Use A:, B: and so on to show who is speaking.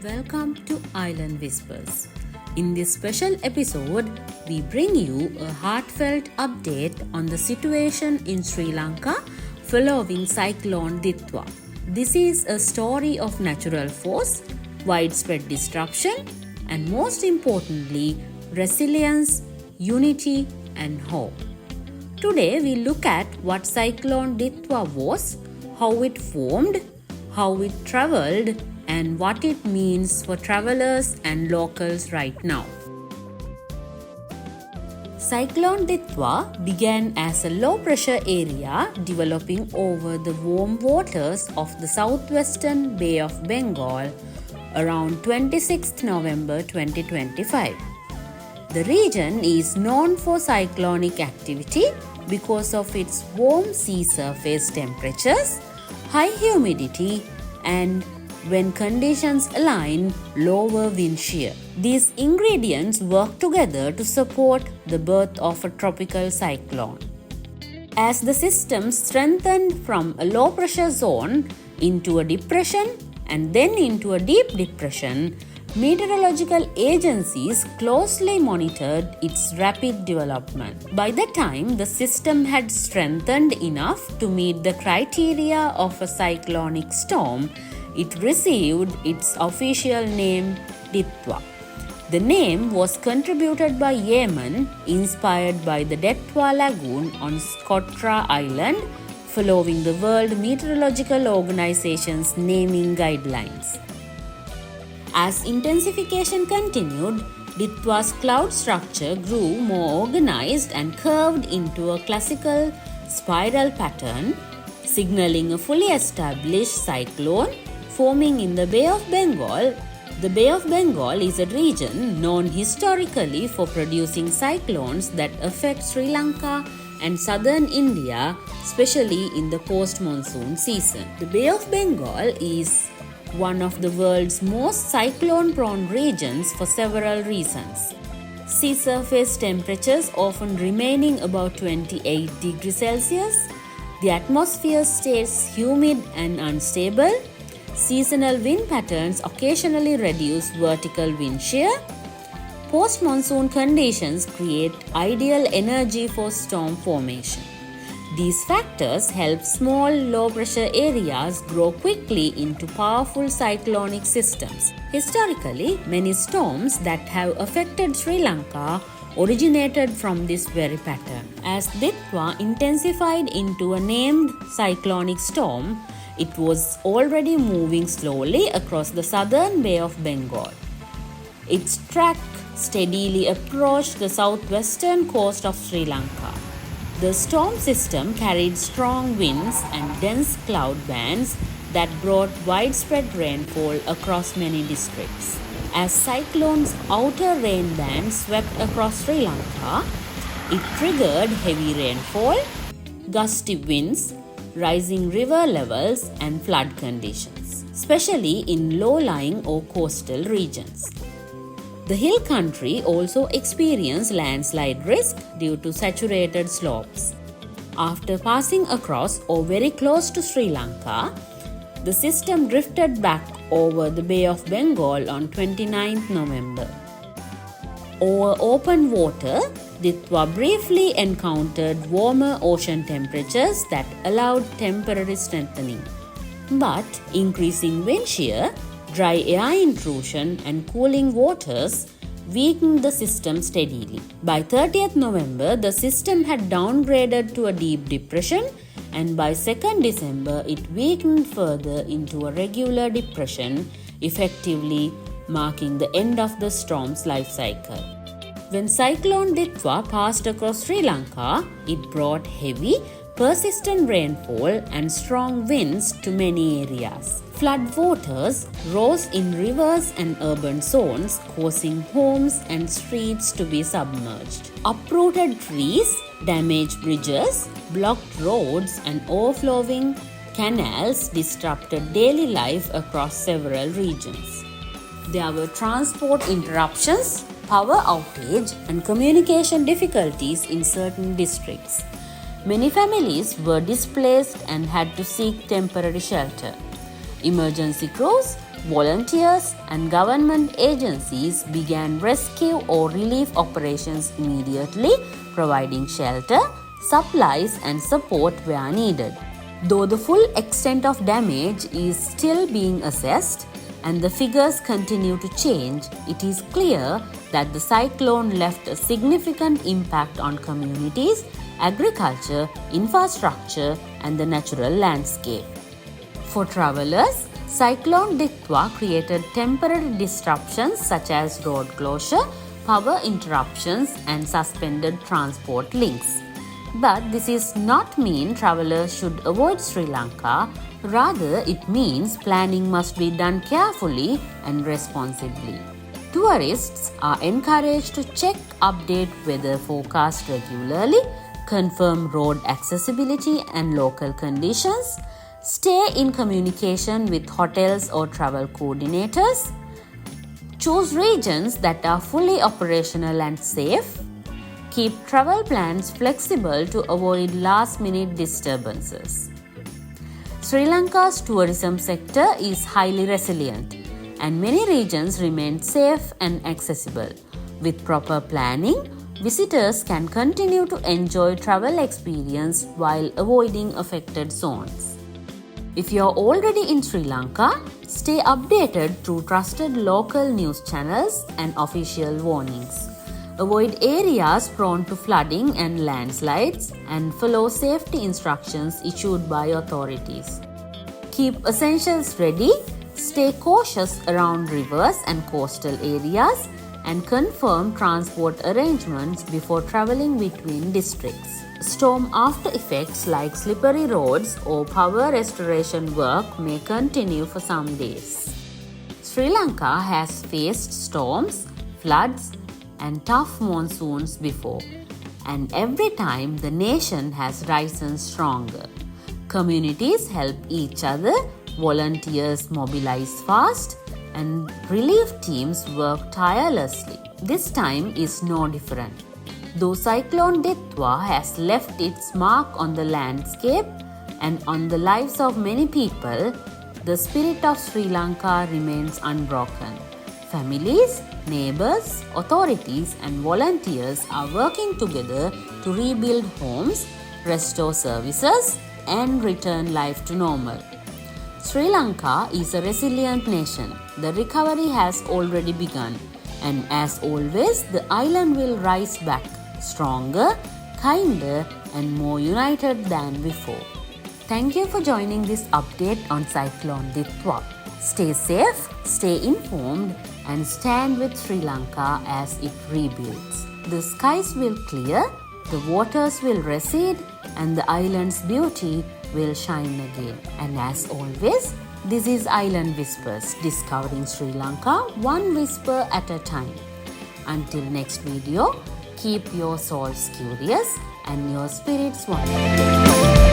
A: Welcome to Island Whispers. In this special episode, we bring you a heartfelt update on the situation in Sri Lanka following Cyclone Ditwah. This is a story of natural force, widespread disruption, and most importantly, resilience, unity, and hope. Today, we look at what Cyclone Ditwah was, how it formed, how it traveled, and what it means for travelers and locals right now. Cyclone Ditwah began as a low-pressure area developing over the warm waters of the southwestern Bay of Bengal around 26 November 2025. The region is known for cyclonic activity because of its warm sea surface temperatures, high humidity, and when conditions align, lower wind shear. These ingredients work together to support the birth of a tropical cyclone. As the system strengthened from a low pressure zone into a depression and then into a deep depression, meteorological agencies closely monitored its rapid development. By the time the system had strengthened enough to meet the criteria of a cyclonic storm, it received its official name Ditwah. The name was contributed by Yemen, inspired by the Ditwah Lagoon on Socotra Island, following the World Meteorological Organization's naming guidelines. As intensification continued, Ditwah's cloud structure grew more organized and curved into a classical spiral pattern, signaling a fully established cyclone forming in the Bay of Bengal. The Bay of Bengal is a region known historically for producing cyclones that affect Sri Lanka and southern India, especially in the post-monsoon season. The Bay of Bengal is one of the world's most cyclone-prone regions for several reasons. Sea surface temperatures often remaining about 28 degrees Celsius, the atmosphere stays humid and unstable, seasonal wind patterns occasionally reduce vertical wind shear. Post-monsoon conditions create ideal energy for storm formation. These factors help small, low-pressure areas grow quickly into powerful cyclonic systems. Historically, many storms that have affected Sri Lanka originated from this very pattern. As Ditwah intensified into a named cyclonic storm, it was already moving slowly across the southern Bay of Bengal. Its track steadily approached the southwestern coast of Sri Lanka. The storm system carried strong winds and dense cloud bands that brought widespread rainfall across many districts. As cyclone's outer rain band swept across Sri Lanka, it triggered heavy rainfall, gusty winds, rising river levels, and flood conditions, especially in low-lying or coastal regions. The hill country also experienced landslide risk due to saturated slopes. After passing across or very close to Sri Lanka, the system drifted back over the Bay of Bengal on 29 November. Over open water, Ditwah briefly encountered warmer ocean temperatures that allowed temporary strengthening. But increasing wind shear, dry air intrusion, and cooling waters weakened the system steadily. By 30th November, the system had downgraded to a deep depression, and by 2nd December, it weakened further into a regular depression, effectively marking the end of the storm's life cycle. When Cyclone Ditwah passed across Sri Lanka, it brought heavy, persistent rainfall and strong winds to many areas. Flood waters rose in rivers and urban zones, causing homes and streets to be submerged. Uprooted trees, damaged bridges, blocked roads, and overflowing canals disrupted daily life across several regions. There were transport interruptions, power outage, and communication difficulties in certain districts. Many families were displaced and had to seek temporary shelter. Emergency crews, volunteers and government agencies began rescue or relief operations immediately, providing shelter, supplies, and support where needed. Though the full extent of damage is still being assessed and the figures continue to change, it is clear that the cyclone left a significant impact on communities, agriculture, infrastructure, and the natural landscape. For travelers, Cyclone Ditwah created temporary disruptions such as road closure, power interruptions, and suspended transport links. But this is not mean travelers should avoid Sri Lanka. Rather, it means planning must be done carefully and responsibly. Tourists are encouraged to check update weather forecast regularly, confirm road accessibility and local conditions, stay in communication with hotels or travel coordinators, choose regions that are fully operational and safe, keep travel plans flexible to avoid last-minute disturbances. Sri Lanka's tourism sector is highly resilient, and many regions remain safe and accessible. With proper planning, visitors can continue to enjoy travel experience while avoiding affected zones. If you are already in Sri Lanka, stay updated through trusted local news channels and official warnings. Avoid areas prone to flooding and landslides and follow safety instructions issued by authorities. Keep essentials ready, stay cautious around rivers and coastal areas, and confirm transport arrangements before traveling between districts. Storm after effects like slippery roads or power restoration work may continue for some days. Sri Lanka has faced storms, floods, and tough monsoons before, and every time the nation has risen stronger. Communities help each other, volunteers mobilize fast, and relief teams work tirelessly. This time is no different. Though Cyclone Ditwah has left its mark on the landscape and on the lives of many people, the spirit of Sri Lanka remains unbroken. Families, neighbors, authorities, and volunteers are working together to rebuild homes, restore services, and return life to normal. Sri Lanka is a resilient nation. The recovery has already begun, and as always, the island will rise back stronger, kinder, and more united than before. Thank you for joining this update on Cyclone Ditwah. Stay safe, stay informed, and stand with Sri Lanka as it rebuilds. The skies will clear, the waters will recede, and the island's beauty will shine again. And as always, this is Island Whispers, discovering Sri Lanka one whisper at a time. Until next video, keep your souls curious and your spirits wonderful.